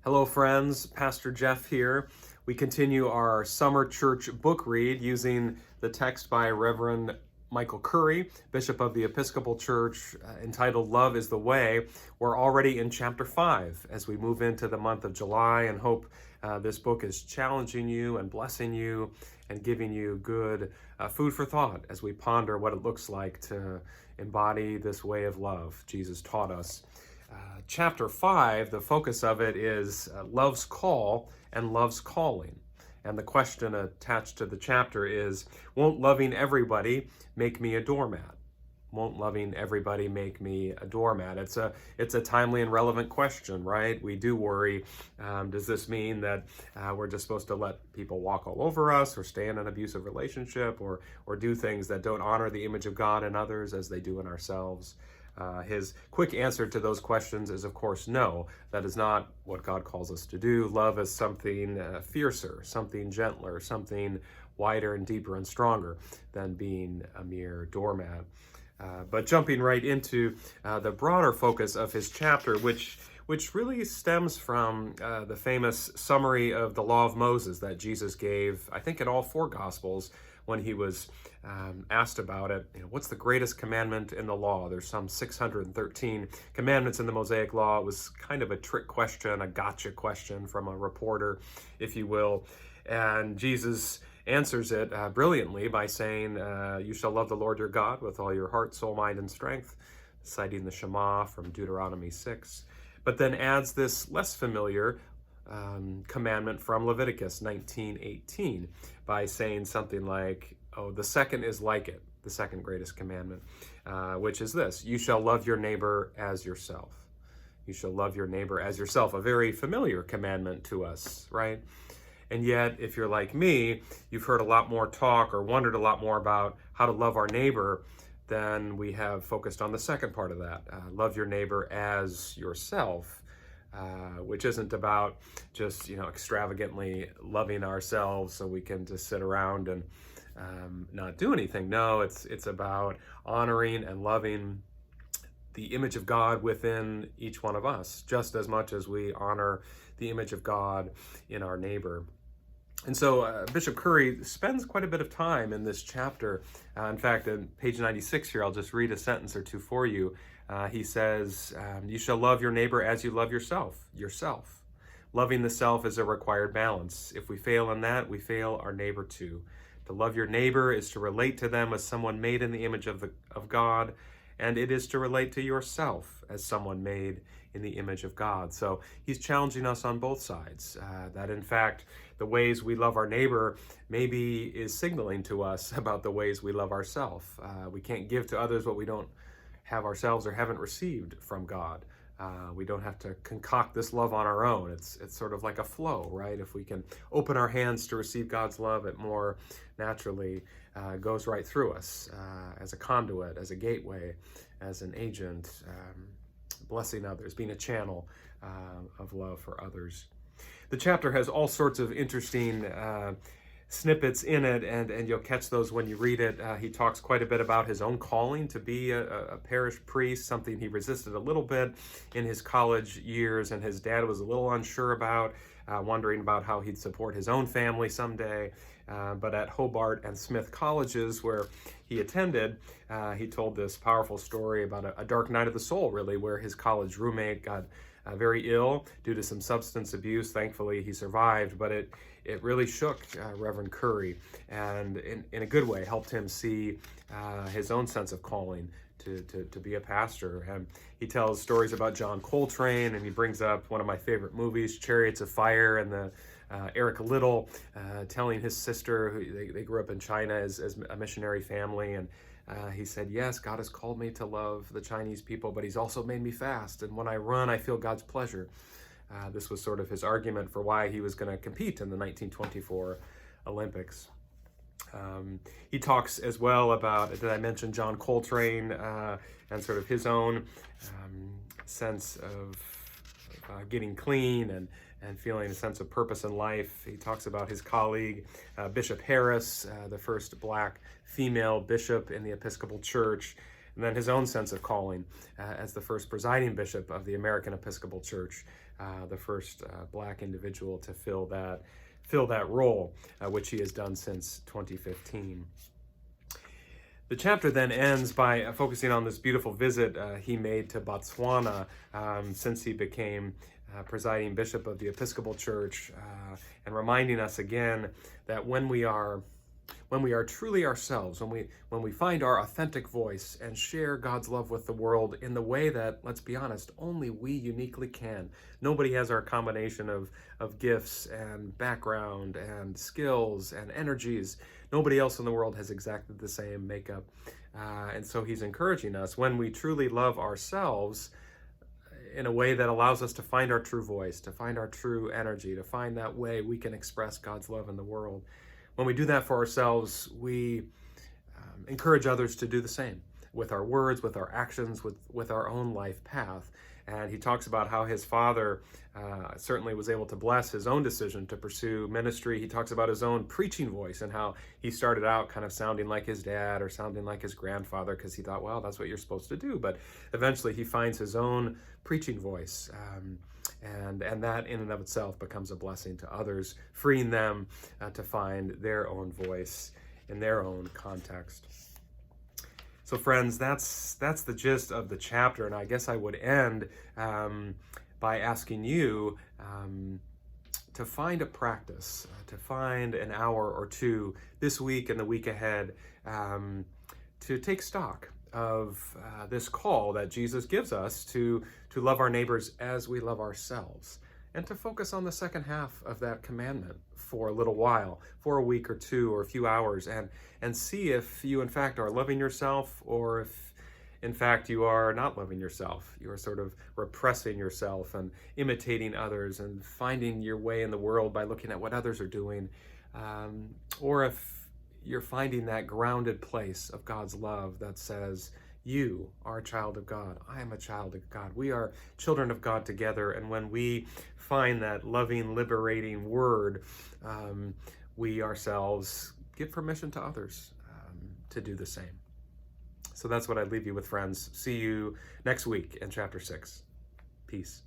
Hello, friends. Pastor Jeff here. We continue our summer church book read using the text by Reverend Michael Curry, Bishop of the Episcopal Church, entitled Love is the Way. We're already in chapter 5 as we move into the month of July, and hope this book is challenging you and blessing you and giving you good food for thought as we ponder what it looks like to embody this way of love Jesus taught us. Chapter 5, the focus of it is love's call and love's calling. And the question attached to the chapter is, won't loving everybody make me a doormat? Won't loving everybody make me a doormat? It's a timely and relevant question, right? We do worry, does this mean that we're just supposed to let people walk all over us, or stay in an abusive relationship, or do things that don't honor the image of God in others as they do in ourselves? His quick answer to those questions is, of course, no. That is not what God calls us to do. Love is something fiercer, something gentler, something wider and deeper and stronger than being a mere doormat. But jumping right into the broader focus of his chapter, which really stems from the famous summary of the Law of Moses that Jesus gave, I think, in all four Gospels, when he was asked about it. What's the greatest commandment in the law? There's some 613 commandments in the Mosaic Law. It was kind of a trick question, a gotcha question from a reporter, if you will. And Jesus answers it brilliantly by saying, you shall love the Lord your God with all your heart, soul, mind, and strength, citing the Shema from Deuteronomy 6. But then adds this less familiar commandment from Leviticus 19:18 by saying something like, oh, the second is like it, the second greatest commandment, which is this: you shall love your neighbor as yourself. You shall love your neighbor as yourself, a very familiar commandment to us, right? And yet, if you're like me, you've heard a lot more talk or wondered a lot more about how to love our neighbor than we have focused on the second part of that. Love your neighbor as yourself. Which isn't about just, extravagantly loving ourselves so we can just sit around and not do anything. No, it's about honoring and loving the image of God within each one of us, just as much as we honor the image of God in our neighbor. And so Bishop Curry spends quite a bit of time in this chapter. In fact, on page 96 here, I'll just read a sentence or two for you. He says, you shall love your neighbor as you love yourself. Loving the self is a required balance. If we fail in that, we fail our neighbor too. To love your neighbor is to relate to them as someone made in the image of God, and it is to relate to yourself as someone made in the image of God. So he's challenging us on both sides, that in fact, the ways we love our neighbor maybe is signaling to us about the ways we love ourselves. We can't give to others what we don't have ourselves or haven't received from God. We don't have to concoct this love on our own. It's sort of like a flow, right? If we can open our hands to receive God's love, it more naturally goes right through us as a conduit, as a gateway, as an agent, blessing others, being a channel of love for others. The chapter has all sorts of interesting snippets in it, and you'll catch those when you read it. He talks quite a bit about his own calling to be a parish priest, something he resisted a little bit in his college years, and his dad was a little unsure about, wondering about how he'd support his own family someday. But at Hobart and Smith colleges, where he attended, he told this powerful story about a dark night of the soul, really, where his college roommate got very ill due to some substance abuse. Thankfully, he survived, but it really shook Reverend Curry, and in a good way helped him see his own sense of calling to be a pastor. And he tells stories about John Coltrane, and he brings up one of my favorite movies, Chariots of Fire, and the Eric Liddell telling his sister, who they grew up in China as a missionary family, and he said, yes, God has called me to love the Chinese people, but he's also made me fast. And when I run, I feel God's pleasure. This was sort of his argument for why he was going to compete in the 1924 Olympics. He talks as well about, did I mention John Coltrane, and sort of his own sense of getting clean and feeling a sense of purpose in life. He talks about his colleague, Bishop Harris, the first black female bishop in the Episcopal Church, and then his own sense of calling as the first presiding bishop of the American Episcopal Church, the first black individual to fill that role, which he has done since 2015. The chapter then ends by focusing on this beautiful visit he made to Botswana since he became presiding bishop of the Episcopal Church, and reminding us again that when we are truly ourselves, when we find our authentic voice and share God's love with the world in the way that, let's be honest, only we uniquely can. Nobody has our combination of gifts and background and skills and energies. Nobody else in the world has exactly the same makeup. And so he's encouraging us, when we truly love ourselves in a way that allows us to find our true voice, to find our true energy, to find that way we can express God's love in the world. When we do that for ourselves, we encourage others to do the same with our words, with our actions, with our own life path. And he talks about how his father certainly was able to bless his own decision to pursue ministry. He talks about his own preaching voice and how he started out kind of sounding like his dad or sounding like his grandfather because he thought, well, that's what you're supposed to do. But eventually he finds his own preaching voice. And that in and of itself becomes a blessing to others, freeing them to find their own voice in their own context. So friends, that's the gist of the chapter, and I guess I would end by asking you to find a practice, to find an hour or two this week and the week ahead to take stock of this call that Jesus gives us to love our neighbors as we love ourselves, and to focus on the second half of that commandment for a little while, for a week or two or a few hours, and see if you in fact are loving yourself, or if in fact you are not loving yourself. You are sort of repressing yourself and imitating others and finding your way in the world by looking at what others are doing, or if you're finding that grounded place of God's love that says, you are a child of God. I am a child of God. We are children of God together. And when we find that loving, liberating word, we ourselves give permission to others to do the same. So that's what I'd leave you with, friends. See you next week in chapter 6. Peace.